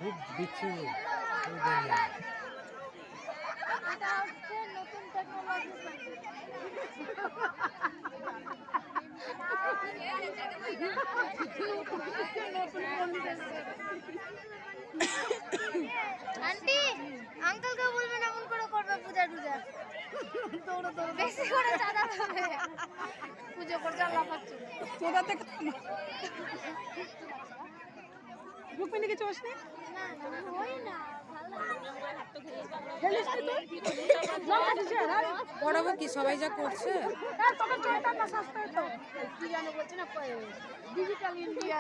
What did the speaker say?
খুব বিচ্ছু এটা হচ্ছে নতুন টেকনোলজি। আন্টি আঙ্কেলকে বলবেন এমন করে করবে পূজা টুজা, বেশি করে চাঁদা দেবে, পুজো করতে আল্লাহ পাচ্ছে। রুক্মিণী কিছু আসনি? পড়াবো কি সবাই যা করছে। কি জানো বলছে না ডিজিটাল ইন্ডিয়া।